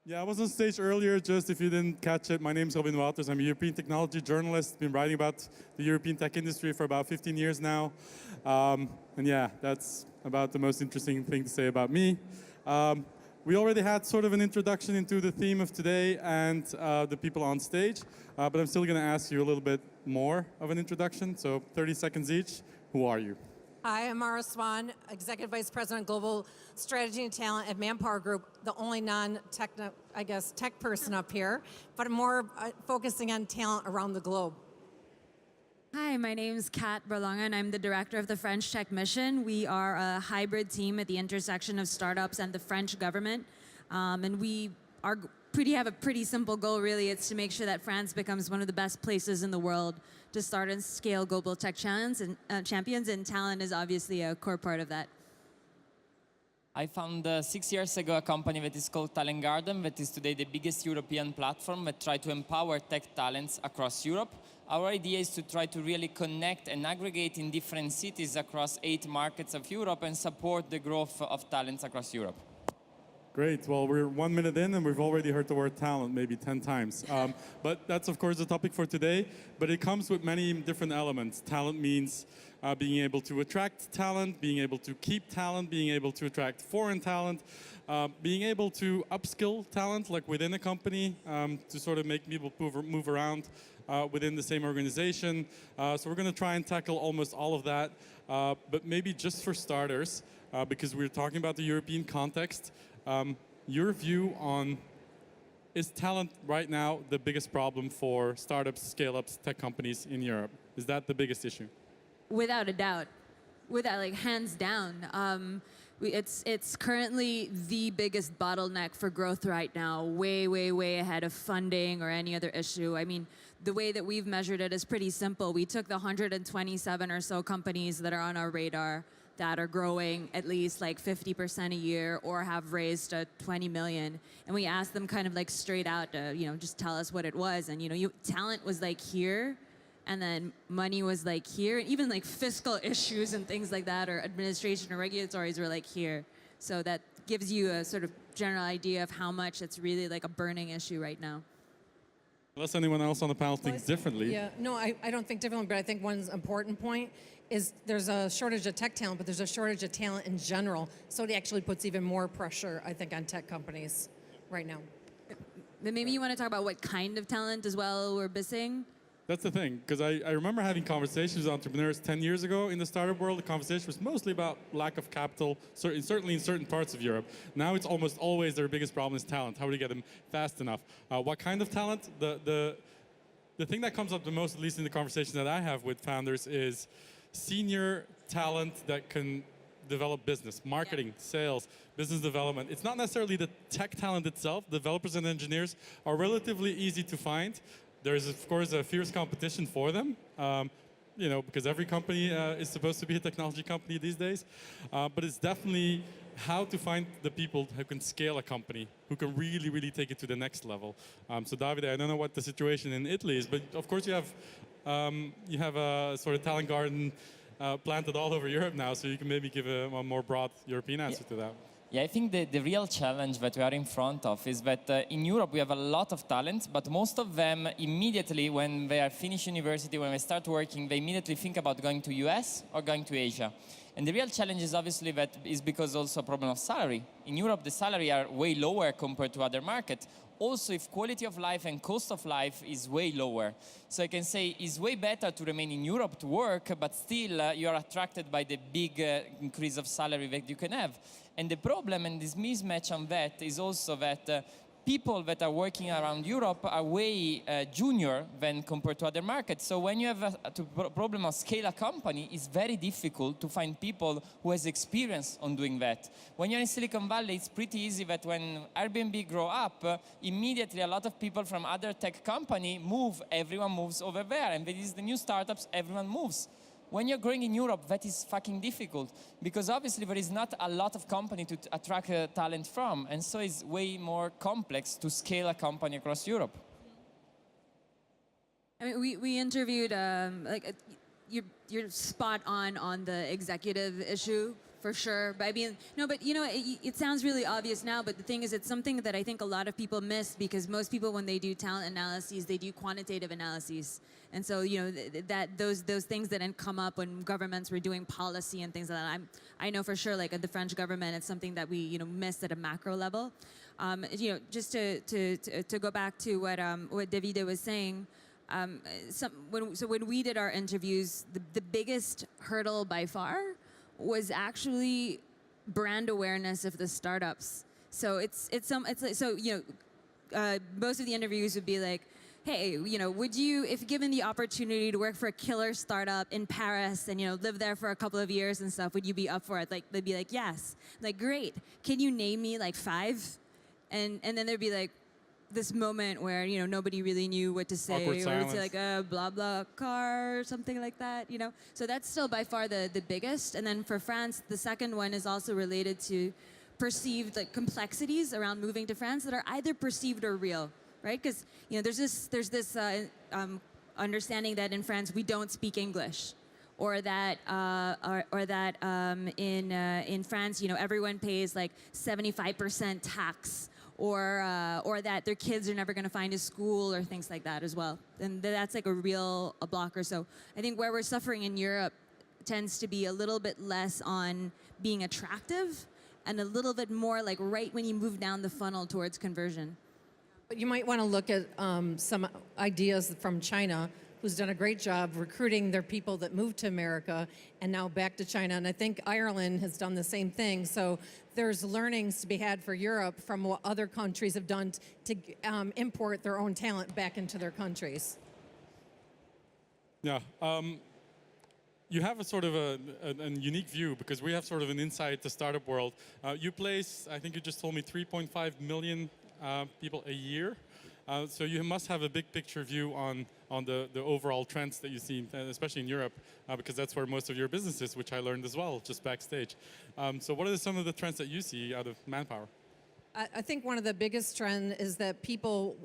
Yeah, I was on stage earlier, just if you didn't catch it. My name is Wauters. I'm a European technology journalist. Been writing about the European tech industry for about 15 years now. And yeah, that's about the most interesting thing to say about me. We already had sort of an introduction into the theme of today and the people on stage, but I'm still going to ask you a little bit more of an introduction. So 30 seconds each. Who are you? Hi, I'm Swan, Executive Vice President, Global Strategy and Talent at ManpowerGroup, the only non-tech, I guess, tech person up here, but I'm more focusing on talent around the globe. Hi, my name is Borlongan. I'm the director of the French Tech Mission. We are a hybrid team at the intersection of startups and the French government. And we have a pretty simple goal, really. It's to make sure that France becomes one of the best places in the world to start and scale global tech champions, and talent is obviously a core part of that. I found 6 years ago a company that is called Talent Garden, that is today the biggest European platform that tries to empower tech talents across Europe. Our idea is to try to really connect and aggregate in different cities across 8 markets of Europe and support the growth of talents across Europe. Great. Well, we're 1 minute in and we've already heard the word talent maybe 10 times. But that's, of course, the topic for today. But it comes with many different elements. Talent means being able to attract talent, being able to keep talent, being able to attract foreign talent, being able to upskill talent, like within a company, to sort of make people move around within the same organization. So we're going to try and tackle almost all of that. But maybe just for starters, because we're talking about the European context, your view on, is talent right now the biggest problem for startups, scale-ups, tech companies in Europe? Is that the biggest issue? Without a doubt. Hands down. It's currently the biggest bottleneck for growth right now, way, way, way ahead of funding or any other issue. I mean, the way that we've measured it is pretty simple. We took the 127 or so companies that are on our radar that are growing at least like 50% a year or have raised 20 million. And we asked them kind of like straight out to, just tell us what it was. And, talent was like here, and then money was like here. And even like fiscal issues and things like that, or administration or regulatories were like here. So that gives you a sort of general idea of how much it's really like a burning issue right now. Unless anyone else on the panel thinks differently. Yeah, no, I don't think differently, but I think one important point is there's a shortage of tech talent, but there's a shortage of talent in general. So it actually puts even more pressure, I think, on tech companies right now. But maybe you want to talk about what kind of talent as well we're missing? That's the thing, because I remember having conversations with entrepreneurs 10 years ago in the startup world. The conversation was mostly about lack of capital, certainly in certain parts of Europe. Now it's almost always their biggest problem is talent. How do you get them fast enough? What kind of talent? The thing that comes up the most, at least in the conversations that I have with founders, is senior talent that can develop business, marketing, sales, business development. It's not necessarily the tech talent itself. Developers and engineers are relatively easy to find. There's, of course, a fierce competition for them, because every company is supposed to be a technology company these days. But it's definitely how to find the people who can scale a company, who can really, really take it to the next level. So Davide, I don't know what the situation in Italy is, but of course you have a sort of talent garden planted all over Europe now, so you can maybe give a more broad European answer to that. Yeah, I think the real challenge that we are in front of is that in Europe we have a lot of talents, but most of them immediately when they are finished university, when they start working, they immediately think about going to US or going to Asia. And the real challenge is obviously that is because also a problem of salary. In Europe, the salary are way lower compared to other markets. Also, if quality of life and cost of life is way lower. So I can say it's way better to remain in Europe to work, but still you are attracted by the big increase of salary that you can have. And the problem and this mismatch on that is also that people that are working around Europe are way junior than compared to other markets. So when you have a problem of scale a company, it's very difficult to find people who has experience on doing that. When you're in Silicon Valley, it's pretty easy that when Airbnb grow up, immediately a lot of people from other tech company move, everyone moves over there. And this is the new startups, everyone moves. When you're growing in Europe, that is fucking difficult because obviously there is not a lot of company to attract talent from, and so it's way more complex to scale a company across Europe. I mean, we interviewed, you're spot on the executive issue for sure. But I mean, no, but you know, it sounds really obvious now, but the thing is, it's something that I think a lot of people miss, because most people, when they do talent analyses, they do quantitative analyses. And so, you know, those things that didn't come up when governments were doing policy and things like that. I know for sure, like at the French government, it's something that we, you know, missed at a macro level. You know, just to go back to what Davide was saying. When we did our interviews, the biggest hurdle by far was actually brand awareness of the startups. So most of the interviews would be like, hey, you know, would you, if given the opportunity to work for a killer startup in Paris and, you know, live there for a couple of years and stuff, would you be up for it? Like, they'd be like, yes. Like, great. Can you name me like 5? And then there'd be like this moment where, you know, nobody really knew what to say. Awkward or silence. would say like a blah blah car or something like that, you know. So that's still by far the biggest. And then for France, the second one is also related to perceived like complexities around moving to France that are either perceived or real, right? Because, you know, there's this understanding that in France we don't speak English, or that in France, you know, everyone pays like 75% tax, or that their kids are never going to find a school, or things like that as well. And that's like a blocker. So I think where we're suffering in Europe tends to be a little bit less on being attractive and a little bit more like right when you move down the funnel towards conversion. But you might want to look at some ideas from China, who's done a great job recruiting their people that moved to America and now back to China. And I think Ireland has done the same thing. So there's learnings to be had for Europe from what other countries have done to import their own talent back into their countries. Yeah. You have a sort of a unique view, because we have sort of an insight to startup world. You place, I think you just told me, 3.5 million people a year. So you must have a big picture view on the overall trends that you see, especially in Europe, because that's where most of your business is, which I learned as well, just backstage. So what are some of the trends that you see out of Manpower? I think one of the biggest trends is that people,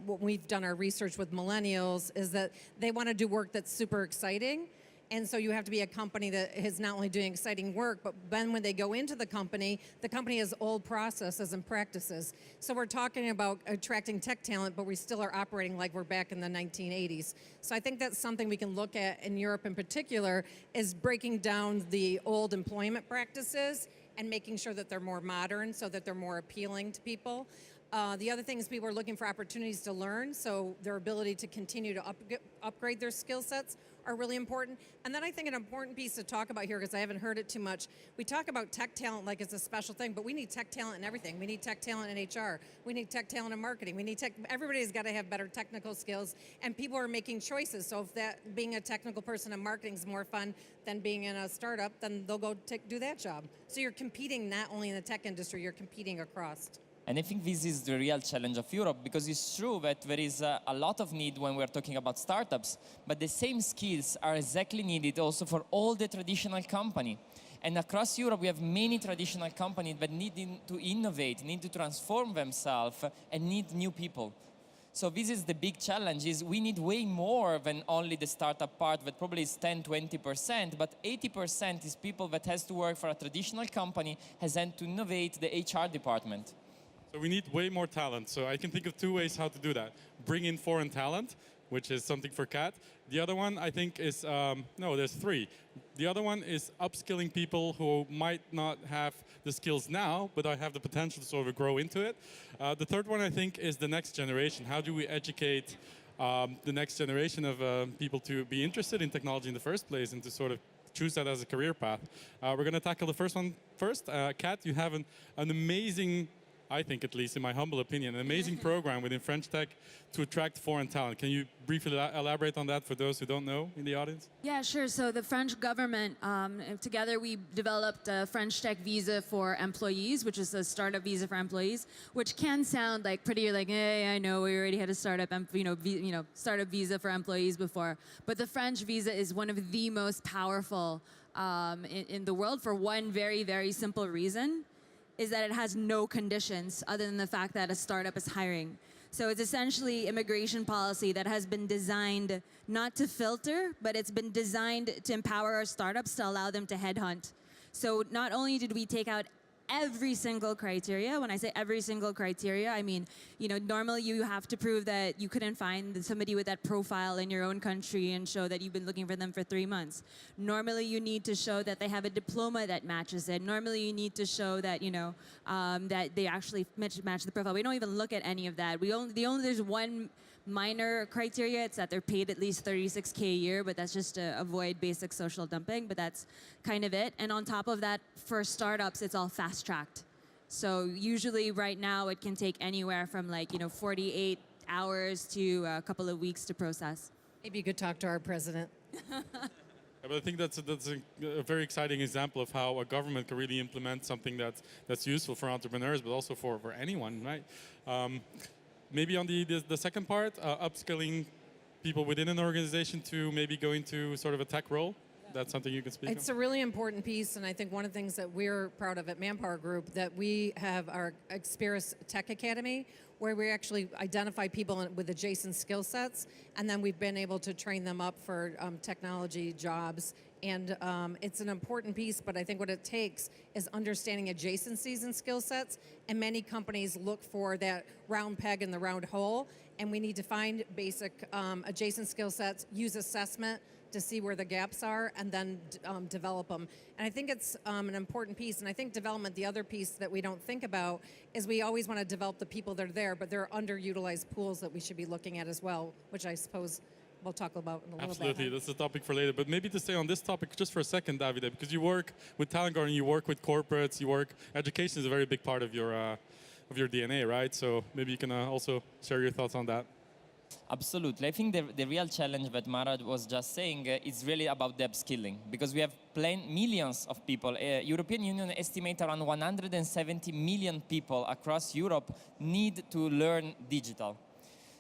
what we've done our research with millennials, is that they want to do work that's super exciting. And so you have to be a company that is not only doing exciting work, but then when they go into the company has old processes and practices. So we're talking about attracting tech talent, but we still are operating like we're back in the 1980s. So I think that's something we can look at in Europe in particular, is breaking down the old employment practices and making sure that they're more modern, so that they're more appealing to people. The other thing is people are looking for opportunities to learn, so their ability to continue to upgrade their skill sets are really important. And then I think an important piece to talk about here, because I haven't heard it too much, we talk about tech talent like it's a special thing, but we need tech talent in everything. We need tech talent in HR. We need tech talent in marketing. We need everybody's got to have better technical skills, and people are making choices. So if that being a technical person in marketing is more fun than being in a startup, then they'll go do that job. So you're competing not only in the tech industry, you're competing across. And I think this is the real challenge of Europe, because it's true that there is a lot of need when we're talking about startups, but the same skills are exactly needed also for all the traditional company. And across Europe, we have many traditional companies that need to innovate, need to transform themselves, and need new people. So this is the big challenge, is we need way more than only the startup part that probably is 10-20%, but 80% is people that has to work for a traditional company, has had to innovate the HR department. So we need way more talent. So I can think of 2 ways how to do that. Bring in foreign talent, which is something for Kat. The other one, I think, is, no, there's 3. The other one is upskilling people who might not have the skills now, but I have the potential to sort of grow into it. The third one, I think, is the next generation. How do we educate the next generation of people to be interested in technology in the first place and to sort of choose that as a career path? We're going to tackle the first one first. Kat, you have an amazing, I think, at least in my humble opinion, an amazing program within French Tech to attract foreign talent. Can you briefly elaborate on that for those who don't know in the audience? Yeah, sure. So the French government, together we developed a French Tech visa for employees, which is a startup visa for employees, which can sound like pretty like, hey, I know we already had a startup, startup visa for employees before. But the French visa is one of the most powerful in the world for one very, very simple reason, is that it has no conditions other than the fact that a startup is hiring. So it's essentially immigration policy that has been designed not to filter, but it's been designed to empower our startups to allow them to headhunt. So not only did we take out every single criteria. When I say every single criteria, I mean, normally you have to prove that you couldn't find somebody with that profile in your own country and show that you've been looking for them for 3 months. Normally you need to show that they have a diploma that matches it. Normally you need to show that, that they actually match the profile. We don't even look at any of that. There's one minor criteria. It's that they're paid at least $36K a year, but that's just to avoid basic social dumping, but that's kind of it. And on top of that, for startups, it's all fast-tracked. So usually right now it can take anywhere from 48 hours to a couple of weeks to process. Maybe you could talk to our president. Yeah, but I think that's a very exciting example of how a government can really implement something that's useful for entrepreneurs, but also for anyone, right? Maybe on the second part, upskilling people within an organization to maybe go into sort of a tech role. That's something you can speak It's a really important piece, and I think one of the things that we're proud of at ManpowerGroup, that we have our Experis Tech Academy, where we actually identify people with adjacent skill sets, and then we've been able to train them up for technology jobs. And it's an important piece, but I think what it takes is understanding adjacencies and skill sets, and many companies look for that round peg in the round hole, and we need to find basic adjacent skill sets, use assessment to see where the gaps are, and then develop them. And I think it's an important piece, and I think development, the other piece that we don't think about, is we always want to develop the people that are there, but there are underutilized pools that we should be looking at as well, which I suppose we'll talk about in a little Absolutely, bit. that's a topic for later. But maybe to stay on this topic just for a second, Davide, because you work with talent gardening, you work with corporates, education is a very big part of your DNA, right? So maybe you can also share your thoughts on that. Absolutely. I think the real challenge that Mara was just saying is really about the upskilling, because we have millions of people. European Union estimate around 170 million people across Europe need to learn digital.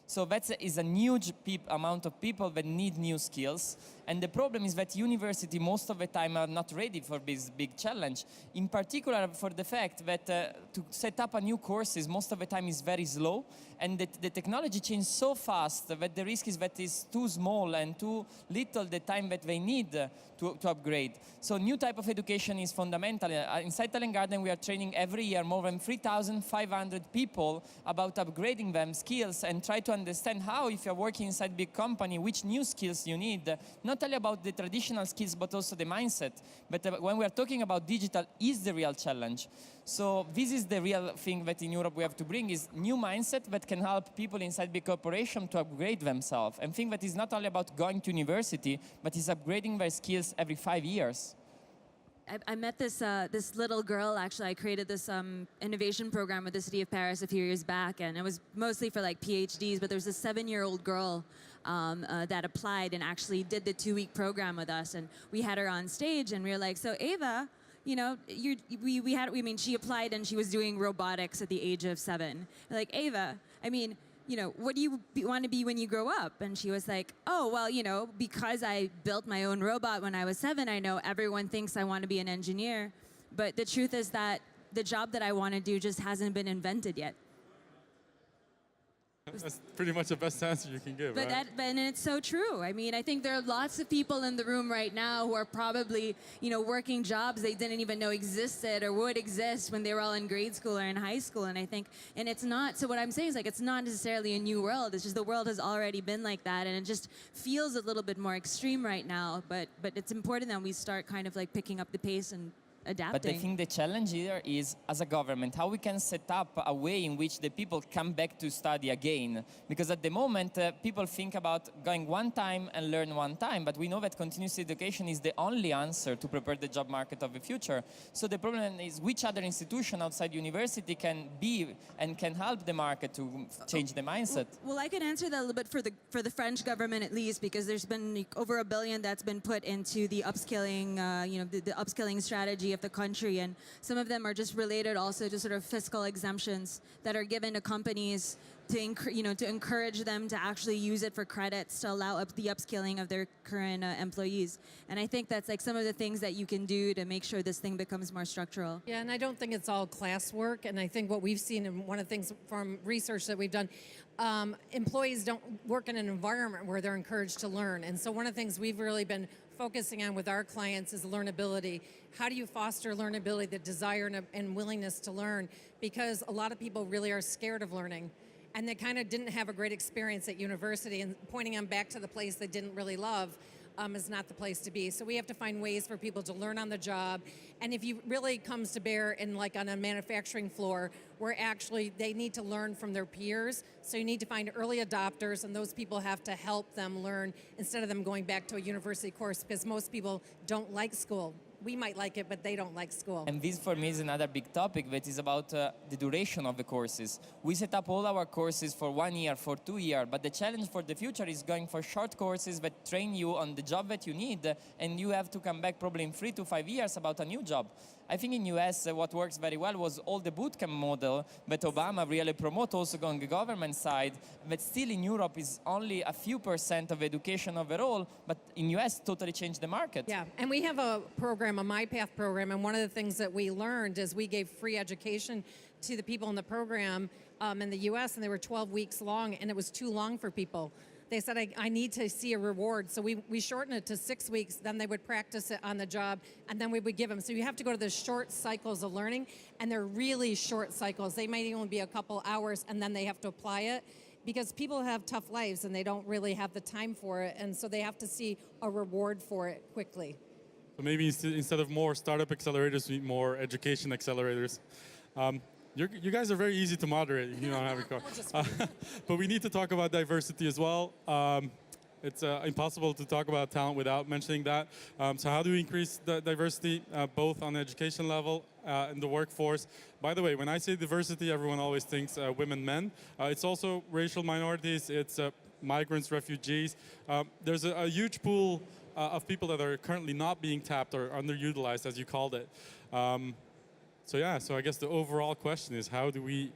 So that is a huge amount of people that need new skills. And the problem is that university most of the time are not ready for this big challenge. In particular for the fact that to set up a new courses most of the time is very slow, and the technology changes so fast that the risk is that it's too small and too little the time that they need to upgrade. So new type of education is fundamental. Inside Talent Garden we are training every year more than 3,500 people about upgrading them skills, and try to understand how, if you're working inside big company, which new skills you need, not only about the traditional skills but also the mindset. But when we are talking about digital, is the real challenge. So this is the real thing that in Europe we have to bring, is new mindset that can help people inside big corporation to upgrade themselves, and think that is not only about going to university, but is upgrading their skills every 5 years. I met this little girl, actually. I created this innovation program with the city of Paris a few years back, and it was mostly for PhDs, but there's a 7-year-old girl that applied and actually did the 2-week program with us, and we had her on stage, and we were like, so Ava, she applied and she was doing robotics at the age of 7. We're like, Ava, what do you want to be when you grow up? And she was like, oh, well, because I built my own robot when I was 7, I know everyone thinks I want to be an engineer. But the truth is that the job that I want to do just hasn't been invented yet. That's pretty much the best answer you can give, right? And it's so true. I think there are lots of people in the room right now who are probably, working jobs they didn't even know existed or would exist when they were all in grade school or in high school. And it's not, so what I'm saying is it's not necessarily a new world. It's just the world has already been like that, and it just feels a little bit more extreme right now. But it's important that we start kind of picking up the pace and adapting. But I think the challenge here is, as a government, how we can set up a way in which the people come back to study again. Because at the moment, people think about going one time and learn one time, but we know that continuous education is the only answer to prepare the job market of the future. So the problem is, which other institution outside university can be and can help the market to change the mindset? Well, I can answer that a little bit for the French government at least, because there's been over $1 billion that's been put into the upscaling, the upscaling strategy of the country, and some of them are just related also to sort of fiscal exemptions that are given to companies to encourage them to actually use it for credits to allow the upskilling of their current employees. And I think that's some of the things that you can do to make sure this thing becomes more structural. Yeah, and I don't think it's all classwork. And I think what we've seen, and one of the things from research that we've done, employees don't work in an environment where they're encouraged to learn. And so one of the things we've really been focusing on with our clients is learnability. How do you foster learnability, the desire and willingness to learn? Because a lot of people really are scared of learning, and they kind of didn't have a great experience at university, and pointing them back to the place they didn't really love is not the place to be. So we have to find ways for people to learn on the job. And if you really comes to bear in like on a manufacturing floor, where actually they need to learn from their peers. So you need to find early adopters, and those people have to help them learn instead of them going back to a university course, because most people don't like school. We might like it, but they don't like school. And this for me is another big topic that is about the duration of the courses. We set up all our courses for 1 year, for 2 years, but the challenge for the future is going for short courses that train you on the job that you need, and you have to come back probably in 3 to 5 years about a new job. I think in US what works very well was all the bootcamp model that Obama really promote also on the government side, but still in Europe is only a few % of education overall, but in US totally changed the market. Yeah, and we have a program, a MyPath program, and one of the things that we learned is we gave free education to the people in the program in the US, and they were 12 weeks long, and it was too long for people. They said, I need to see a reward. So we shortened it to 6 weeks, then they would practice it on the job, and then we would give them. So you have to go to the short cycles of learning, and they're really short cycles. They might even be a couple hours, and then they have to apply it, because people have tough lives, and they don't really have the time for it, and so they have to see a reward for it quickly. So maybe instead of more startup accelerators, we need more education accelerators. You guys are very easy to moderate. You don't have a car. But we need to talk about diversity as well. It's impossible to talk about talent without mentioning that. So how do we increase the diversity, both on the education level and the workforce? By the way, when I say diversity, everyone always thinks women, men. It's also racial minorities. It's migrants, refugees. There's a huge pool of people that are currently not being tapped or underutilized, as you called it. So I guess the overall question is, how do we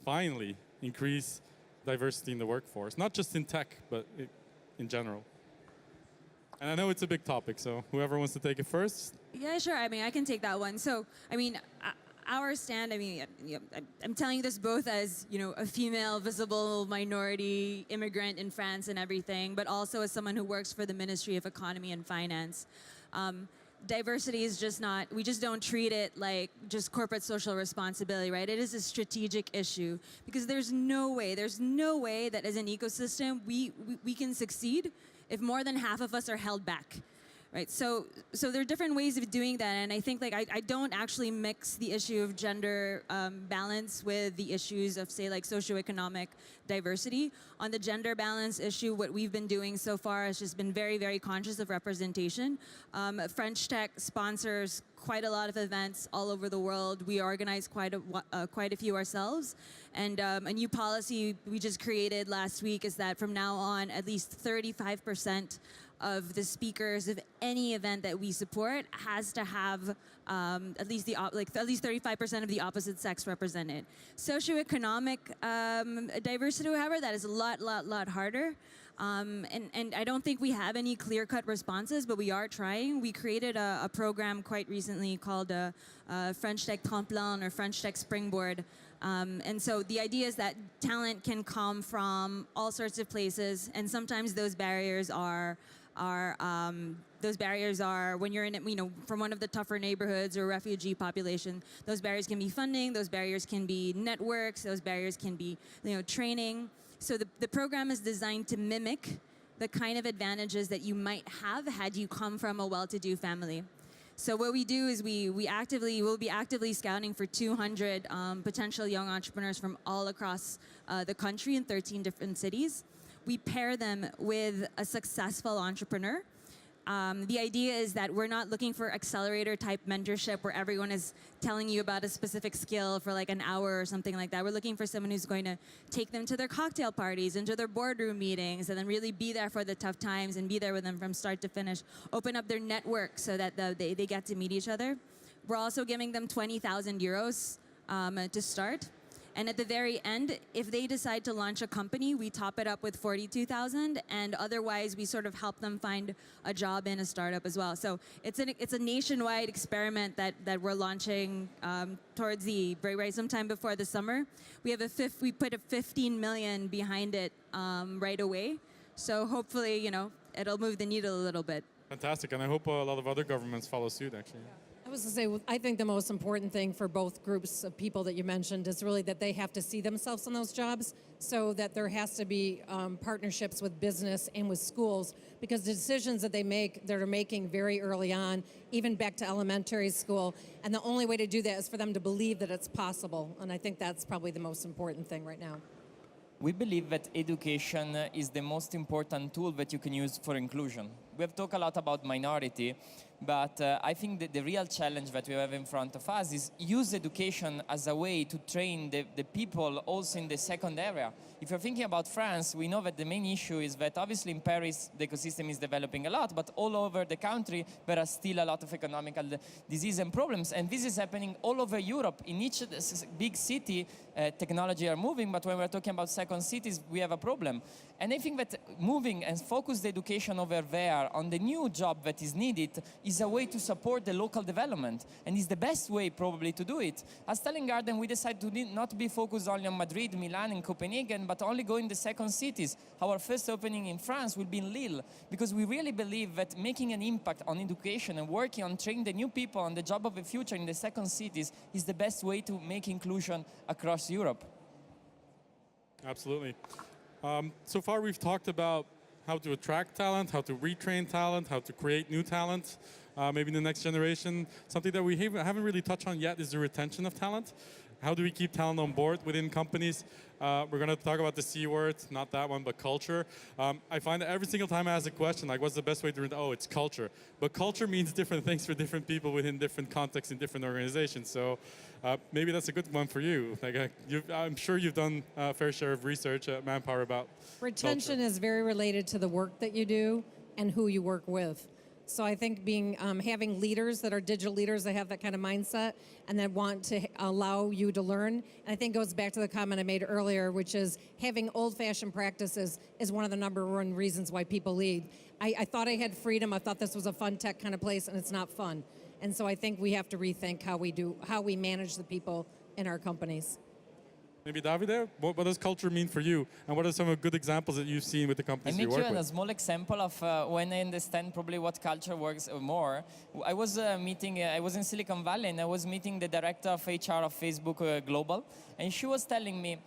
finally increase diversity in the workforce? Not just in tech, but in general. And I know it's a big topic, so whoever wants to take it first. Yeah, sure. I mean, I can take that one. So, I mean, our stand, I mean, I'm telling you this both as, a female, visible minority immigrant in France and everything, but also as someone who works for the Ministry of Economy and Finance. Diversity is just not, we just don't treat it like just corporate social responsibility, right? It is a strategic issue, because there's no way that as an ecosystem we can succeed if more than half of us are held back. Right, so there are different ways of doing that, and I think I don't actually mix the issue of gender balance with the issues of, say, like socioeconomic diversity. On the gender balance issue, what we've been doing so far has just been very, very conscious of representation. French Tech sponsors quite a lot of events all over the world. We organize quite a few ourselves, and a new policy we just created last week is that from now on, at least 35% of the speakers of any event that we support has to have at least 35% of the opposite sex represented. Socioeconomic diversity, however, that is a lot harder. And I don't think we have any clear-cut responses, but we are trying. We created a program quite recently called French Tech Tremplin, or French Tech Springboard. And so the idea is that talent can come from all sorts of places, and sometimes those barriers are when you're in, from one of the tougher neighborhoods or refugee population. Those barriers can be funding, those barriers can be networks, those barriers can be, training. So the program is designed to mimic the kind of advantages that you might have had you come from a well-to-do family. So what we do is we'll be actively scouting for 200 potential young entrepreneurs from all across the country in 13 different cities. We pair them with a successful entrepreneur. The idea is that we're not looking for accelerator type mentorship where everyone is telling you about a specific skill for like an hour or something like that. We're looking for someone who's going to take them to their cocktail parties, into their boardroom meetings, and then really be there for the tough times and be there with them from start to finish. Open up their network so that they get to meet each other. We're also giving them 20,000 euros to start. And at the very end, if they decide to launch a company, we top it up with 42,000, and otherwise we sort of help them find a job in a startup as well. So it's a nationwide experiment that we're launching towards sometime before the summer. We put a 15 million behind it right away. So hopefully, it'll move the needle a little bit. Fantastic, and I hope a lot of other governments follow suit, actually. I was going to say, I think the most important thing for both groups of people that you mentioned is really that they have to see themselves in those jobs, so that there has to be partnerships with business and with schools, because the decisions that they're making very early on, even back to elementary school, and the only way to do that is for them to believe that it's possible, and I think that's probably the most important thing right now. We believe that education is the most important tool that you can use for inclusion. We have talked a lot about minority, but I think that the real challenge that we have in front of us is use education as a way to train the people also in the second area. If you're thinking about France, we know that the main issue is that obviously in Paris the ecosystem is developing a lot, but all over the country there are still a lot of economical disease and problems, and this is happening all over Europe. In each big city, technology are moving, but when we're talking about second cities, we have a problem. And I think that moving and focus the education over there on the new job that is needed is a way to support the local development, and is the best way probably to do it. As Talent Garden, we decided to not be focused only on Madrid, Milan, and Copenhagen, but only go in the second cities. Our first opening in France will be in Lille, because we really believe that making an impact on education and working on training the new people on the job of the future in the second cities is the best way to make inclusion across Europe. Absolutely. So far we've talked about how to attract talent, how to retrain talent, how to create new talent, maybe in the next generation. Something that we haven't really touched on yet is the retention of talent. How do we keep talent on board within companies? We're going to talk about the C word, not that one, but culture. I find that every single time I ask a question, like what's the best way to retain? Oh, it's culture. But culture means different things for different people within different contexts in different organizations. So maybe that's a good one for you. Like, I'm sure you've done a fair share of research at Manpower about Retention culture. is very related to the work that you do and who you work with. So I think having leaders that are digital leaders that have that kind of mindset and that want to allow you to learn, and I think it goes back to the comment I made earlier, which is having old-fashioned practices is one of the #1 reasons why people leave. I thought I had freedom. I thought this was a fun tech kind of place, and it's not fun. And so I think we have to rethink how we manage the people in our companies. Maybe Davide, what does culture mean for you? And what are some of the good examples that you've seen with the companies you work with? I make you a small example of when I understand probably what culture works more. I was I was in Silicon Valley, and I was meeting the director of HR of Facebook Global, and she was telling me,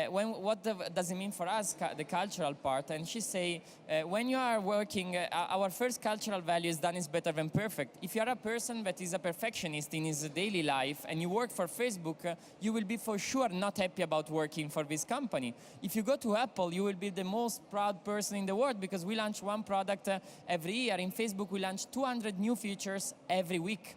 what does it mean for us, the cultural part? And she say, when you are working, our first cultural value is done is better than perfect. If you are a person that is a perfectionist in his daily life and you work for Facebook, you will be for sure not happy about working for this company. If you go to Apple, you will be the most proud person in the world, because we launch one product every year. In Facebook, we launch 200 new features every week.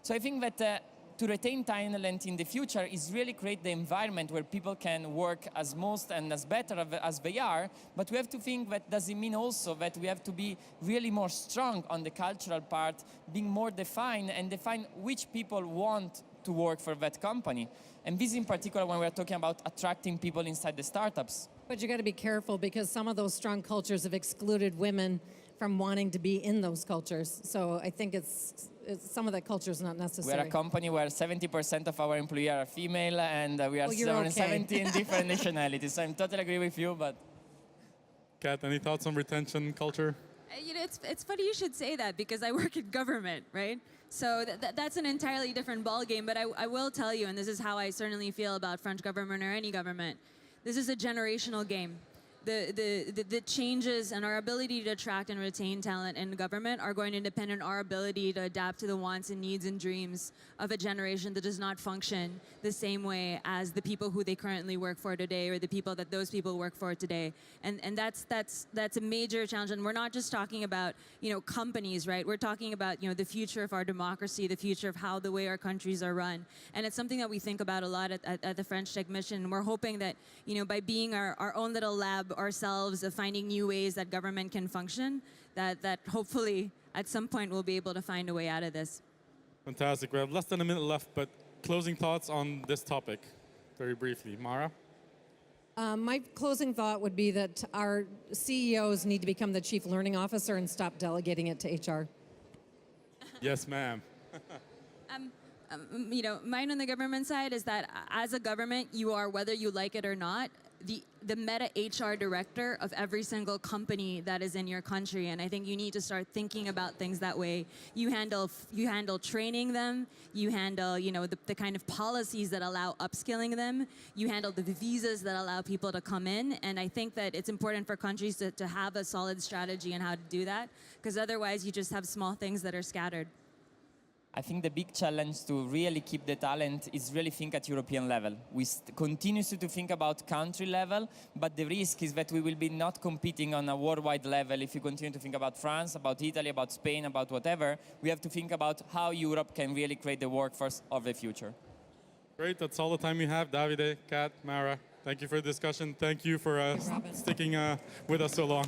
So I think that to retain talent in the future is really create the environment where people can work as most and as better as they are, but we have to think that does it mean also that we have to be really more strong on the cultural part, being more defined and define which people want to work for that company. And this in particular when we're talking about attracting people inside the startups. But you got to be careful, because some of those strong cultures have excluded women from wanting to be in those cultures. So I think it's some of that culture is not necessary. We're a company where 70% of our employees are female, and we are 17 different nationalities. So I totally agree with you, but... Kat, any thoughts on retention culture? You know, it's funny you should say that, because I work in government, right? So that's an entirely different ballgame, but I will tell you, and this is how I certainly feel about French government or any government, this is a generational game. The changes and our ability to attract and retain talent in government are going to depend on our ability to adapt to the wants and needs and dreams of a generation that does not function the same way as the people who they currently work for today, or the people that those people work for today. And that's a major challenge. And we're not just talking about, you know, companies, right? We're talking about, you know, the future of our democracy, the future of how the way our countries are run. And it's something that we think about a lot at the French Tech Mission. And we're hoping that, you know, by being our own little lab ourselves of finding new ways that government can function, that hopefully at some point we'll be able to find a way out of this. Fantastic. We have less than a minute left, but closing thoughts on this topic, very briefly. Mara? My closing thought would be that our CEOs need to become the chief learning officer and stop delegating it to HR. Yes, ma'am. You know, mine on the government side is that as a government, you are, whether you like it or not, the meta HR director of every single company that is in your country. And I think you need to start thinking about things that way. You handle training them. You handle, the kind of policies that allow upskilling them. You handle the visas that allow people to come in. And I think that it's important for countries to have a solid strategy on how to do that, because otherwise you just have small things that are scattered. I think the big challenge to really keep the talent is really think at European level. We continue to think about country level, but the risk is that we will be not competing on a worldwide level. If you continue to think about France, about Italy, about Spain, about whatever, we have to think about how Europe can really create the workforce of the future. Great, that's all the time we have. Davide, Kat, Mara, thank you for the discussion. Thank you for sticking with us so long.